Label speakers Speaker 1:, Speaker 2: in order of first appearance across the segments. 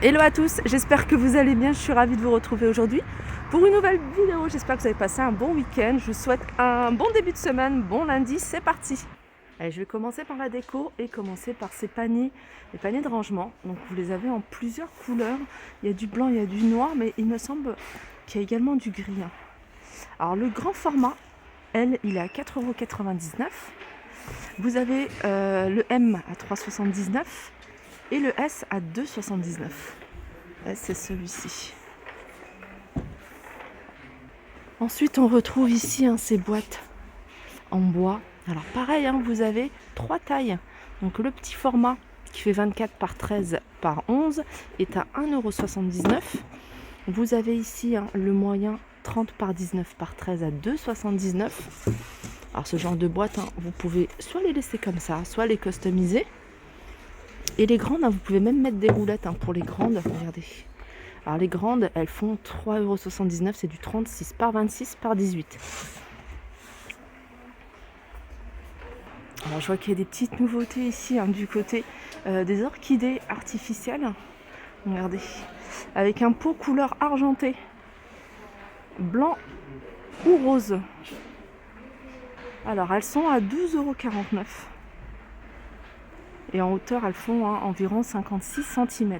Speaker 1: Hello à tous, j'espère que vous allez bien, je suis ravie de vous retrouver aujourd'hui pour une nouvelle vidéo. J'espère que vous avez passé un bon week-end, je vous souhaite un bon début de semaine, bon lundi, c'est parti. Allez, je vais commencer par la déco et commencer par ces paniers, les paniers de rangement. Donc vous les avez en plusieurs couleurs, il y a du blanc, il y a du noir, mais il me semble qu'il y a également du gris. Alors le grand format, il est à 4,99 €. Vous avez le M à 3,79 € et le S à 2,79 €. C'est celui-ci. Ensuite, on retrouve ici ces boîtes en bois. Alors pareil, vous avez 3 tailles. Donc le petit format qui fait 24 par 13 par 11 est à 1,79 €. Vous avez ici le moyen 30 par 19 par 13 à 2,79 €. Alors ce genre de boîte, vous pouvez soit les laisser comme ça, soit les customiser. Et les grandes, vous pouvez même mettre des roulettes pour les grandes. Regardez. Alors les grandes, elles font 3,79 €, c'est du 36 par 26 par 18. Alors je vois qu'il y a des petites nouveautés ici du côté des orchidées artificielles. Regardez, avec un pot couleur argentée, blanc ou rose. Alors elles sont à 12,49 €. Et en hauteur, elles font environ 56 cm.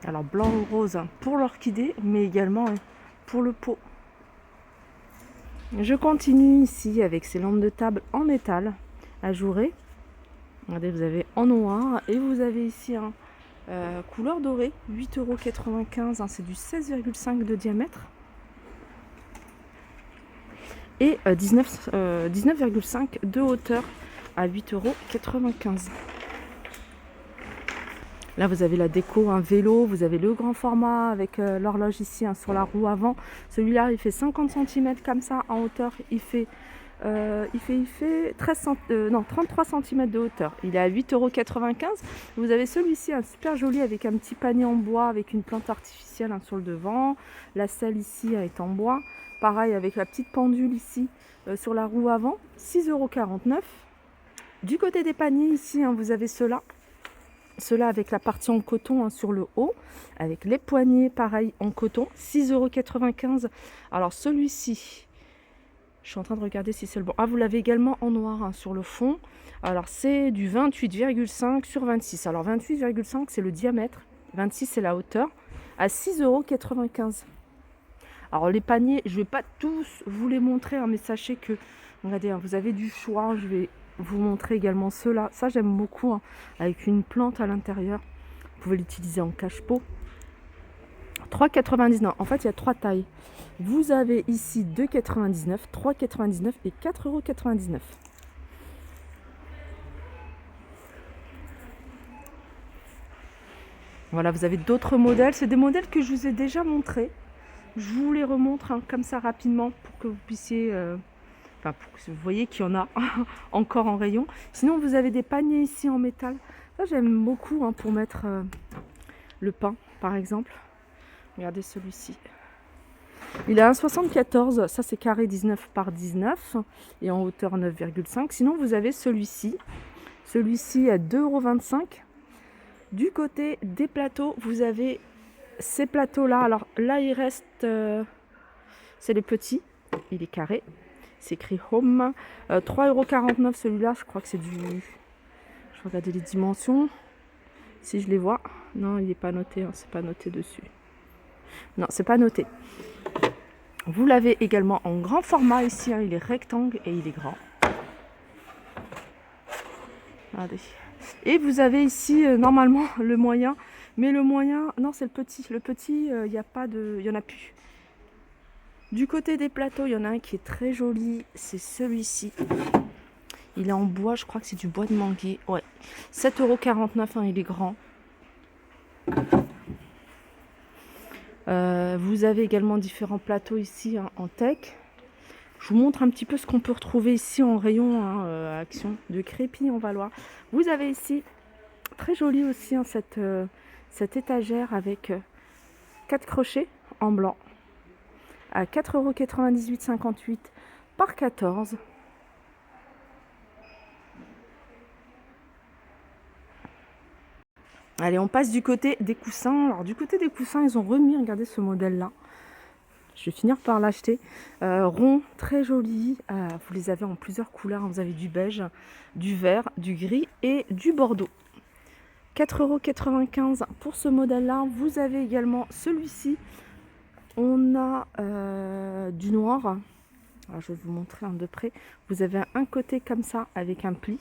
Speaker 1: Alors blanc ou rose pour l'orchidée, mais également pour le pot. Je continue ici avec ces lampes de table en métal ajourées. Regardez, vous avez en noir et vous avez ici couleur dorée, 8,95 €, c'est du 16,5 de diamètre. Et 19,5 de hauteur à 8,95 €. Là, vous avez la déco, un vélo, vous avez le grand format avec l'horloge ici sur la roue avant. Celui-là, il fait 50 cm comme ça en hauteur. Il fait 33 cm de hauteur. Il est à 8,95 €. Vous avez celui-ci, super joli avec un petit panier en bois avec une plante artificielle sur le devant. La selle ici est en bois. Pareil avec la petite pendule ici sur la roue avant, 6,49 €. Du côté des paniers ici, vous avez ceux-là avec la partie en coton sur le haut, avec les poignées pareil en coton, 6,95 €. Alors celui-ci, je suis en train de regarder si c'est le bon. Vous l'avez également en noir sur le fond. Alors c'est du 28,5 sur 26. Alors 28,5 c'est le diamètre, 26 c'est la hauteur, à 6,95 €. Alors les paniers, je ne vais pas tous vous les montrer, mais sachez que, regardez, vous avez du choix. Je vais vous montrer également ceux-là. Ça j'aime beaucoup, avec une plante à l'intérieur. Vous pouvez l'utiliser en cache-pot. 3,99 €. En fait, il y a 3 tailles. Vous avez ici 2,99 €, 3,99 € et 4,99 €. Voilà, vous avez d'autres modèles. C'est des modèles que je vous ai déjà montrés. Je vous les remontre comme ça rapidement pour que vous puissiez... pour que vous voyez qu'il y en a encore en rayon. Sinon, vous avez des paniers ici en métal. Ça, j'aime beaucoup pour mettre le pain, par exemple. Regardez celui-ci. Il est à 1,74 €. Ça, c'est carré 19 par 19 et en hauteur 9,5. Sinon, vous avez celui-ci. Celui-ci à 2,25 €. Du côté des plateaux, vous avez ces plateaux-là. Alors là, il reste... c'est les petits. Il est carré. C'est écrit Home. 3,49 € celui-là. Je crois que c'est du... Je vais regarder les dimensions. Si je les vois. Non, il n'est pas noté. C'est pas noté dessus. Non, c'est pas noté. Vous l'avez également en grand format ici. Il est rectangle et il est grand. Regardez. Et vous avez ici normalement le moyen. Mais le moyen... Non, c'est le petit. Le petit, il n'y a pas de... Il n'y en a plus. Du côté des plateaux, il y en a un qui est très joli. C'est celui-ci. Il est en bois, je crois que c'est du bois de manguier. Ouais. 7,49 €, il est grand. Vous avez également différents plateaux ici en teck. Je vous montre un petit peu ce qu'on peut retrouver ici en rayon Action de Crépy en Valois. Vous avez ici, très joli aussi, cette étagère avec 4 crochets en blanc à 4,98 € par 14. Allez, on passe du côté des coussins. Alors du côté des coussins, ils ont remis, regardez ce modèle-là. Je vais finir par l'acheter. Rond, très joli. Vous les avez en plusieurs couleurs. Vous avez du beige, du vert, du gris et du bordeaux. 4,95 € pour ce modèle-là. Vous avez également celui-ci. On a du noir. Alors, je vais vous montrer de près. Vous avez un côté comme ça avec un pli.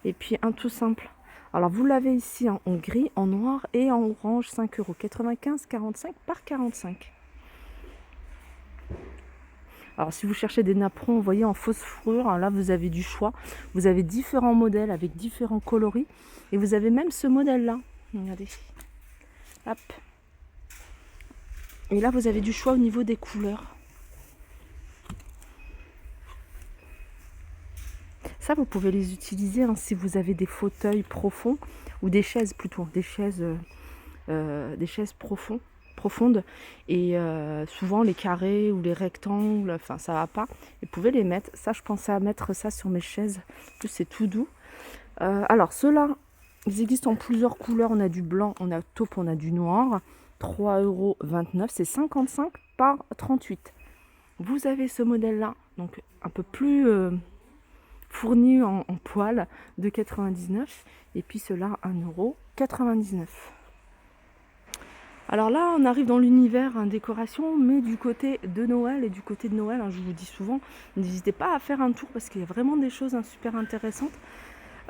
Speaker 1: Et puis un tout simple. Alors vous l'avez ici en gris, en noir et en orange. 5,95 €, 45 par 45. Alors si vous cherchez des napperons, vous voyez, en fausse fourrure, là vous avez du choix. Vous avez différents modèles avec différents coloris. Et vous avez même ce modèle-là. Regardez. Hop. Et là vous avez du choix au niveau des couleurs. Ça, vous pouvez les utiliser hein, si vous avez des fauteuils profonds ou des chaises plutôt, des chaises profondes. Et souvent les carrés ou les rectangles, enfin ça va pas. Vous pouvez les mettre. Ça, je pensais à mettre ça sur mes chaises. En plus, c'est tout doux. Alors ceux-là, ils existent en plusieurs couleurs. On a du blanc, on a taupe, on a du noir. 3,29 €, c'est 55 par 38. Vous avez ce modèle-là, donc un peu plus fourni en poil de 99, et puis cela 1,99 €. Alors là, on arrive dans l'univers décoration, mais du côté de Noël. Et du côté de Noël, je vous dis souvent, n'hésitez pas à faire un tour parce qu'il y a vraiment des choses super intéressantes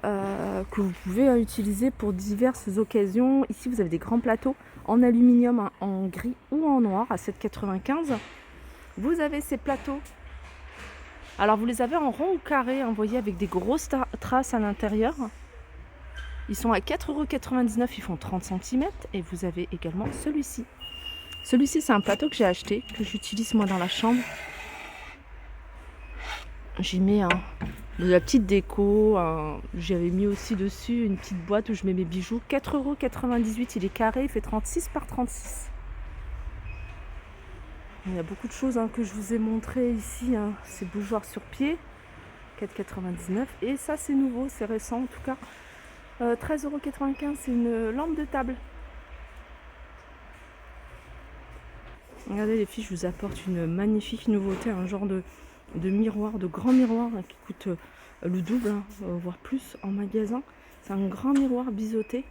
Speaker 1: que vous pouvez utiliser pour diverses occasions. Ici, vous avez des grands plateaux en aluminium, en gris ou en noir à 7,95 €. Vous avez ces plateaux. Alors, vous les avez en rond ou carré, vous voyez, avec des grosses traces à l'intérieur. Ils sont à 4,99 €, ils font 30 cm. Et vous avez également celui-ci. Celui-ci, c'est un plateau que j'ai acheté, que j'utilise moi dans la chambre. J'y mets de la petite déco. J'avais mis aussi dessus une petite boîte où je mets mes bijoux. 4,98 €, il est carré, il fait 36 par 36. Il y a beaucoup de choses que je vous ai montré ici. Ces bougeoirs sur pied, 4,99 €. Et ça, c'est nouveau, c'est récent en tout cas. 13,95 €, c'est une lampe de table. Regardez les filles, je vous apporte une magnifique nouveauté, un genre de miroir, de grand miroir qui coûte le double, voire plus en magasin. C'est un grand miroir biseauté.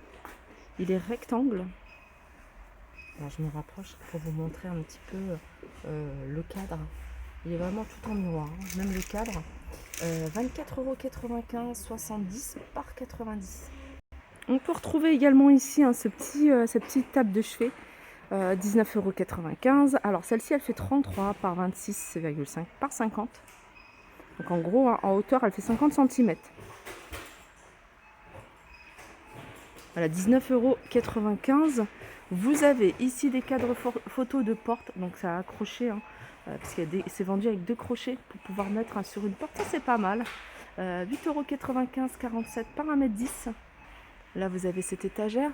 Speaker 1: Il est rectangle. Alors je me rapproche pour vous montrer un petit peu le cadre. Il est vraiment tout en miroir, même le cadre. 24,95 €, 70 par 90. On peut retrouver également ici cette petite table de chevet. 19,95 €. Alors celle-ci, elle fait 33 par 26,5 par 50. Donc en gros, en hauteur, elle fait 50 cm. Voilà, 19,95 €. Vous avez ici des cadres photos de porte. Donc ça a accroché, parce que c'est vendu avec 2 crochets pour pouvoir mettre sur une porte. Ça, c'est pas mal. 8,95 €, 47 par 1,10 m. Là, vous avez cette étagère.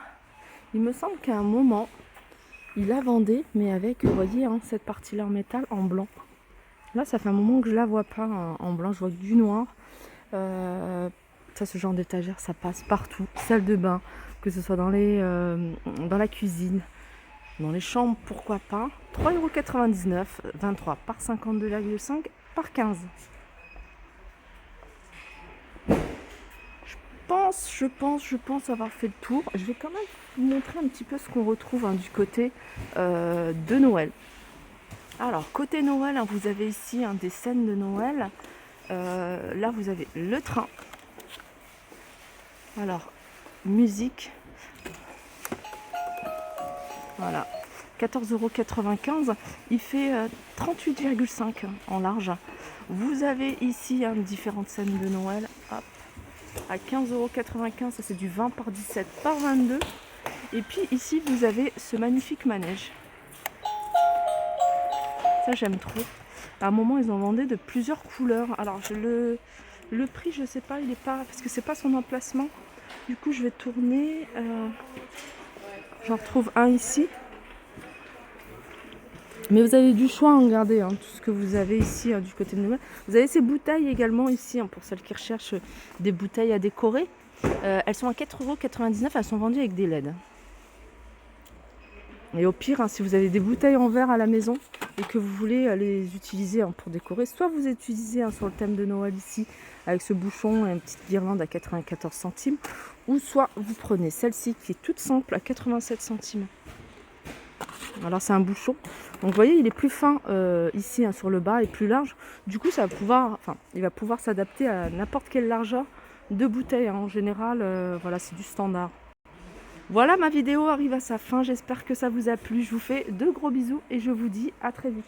Speaker 1: Il me semble qu'à un moment, il la vendait, mais avec, vous voyez, cette partie-là en métal, en blanc. Là, ça fait un moment que je la vois pas en blanc, je vois que du noir. Ça, ce genre d'étagère, ça passe partout. Salle de bain, que ce soit dans la cuisine, dans les chambres, pourquoi pas. 3,99 €, 23 par 52,5 par 15. Je pense avoir fait le tour. Je vais quand même vous montrer un petit peu ce qu'on retrouve du côté de Noël. Alors, côté Noël, vous avez ici des scènes de Noël. Là, vous avez le train. Alors, musique. Voilà. 14,95 €. Il fait 38,5 en large. Vous avez ici différentes scènes de Noël. Hop. À 15,95 €, ça c'est du 20 par 17 par 22. Et puis ici, vous avez ce magnifique manège. Ça, j'aime trop. À un moment, ils en vendaient de plusieurs couleurs. Alors, le prix, je sais pas, il est pas, parce que c'est pas son emplacement. Du coup, je vais tourner. J'en retrouve un ici. Mais vous avez du choix, regardez, tout ce que vous avez ici du côté de Noël. Vous avez ces bouteilles également ici, pour celles qui recherchent des bouteilles à décorer. Elles sont à 4,99 €, elles sont vendues avec des LED. Et au pire, hein, si vous avez des bouteilles en verre à la maison et que vous voulez les utiliser pour décorer, soit vous utilisez sur le thème de Noël ici avec ce bouchon et une petite guirlande à 94 centimes, ou soit vous prenez celle-ci qui est toute simple à 87 centimes. Alors c'est un bouchon, donc vous voyez il est plus fin ici sur le bas et plus large, du coup ça va pouvoir, il va pouvoir s'adapter à n'importe quelle largeur de bouteille, hein. En général voilà, c'est du standard. Voilà, ma vidéo arrive à sa fin, j'espère que ça vous a plu, je vous fais de gros bisous et je vous dis à très vite.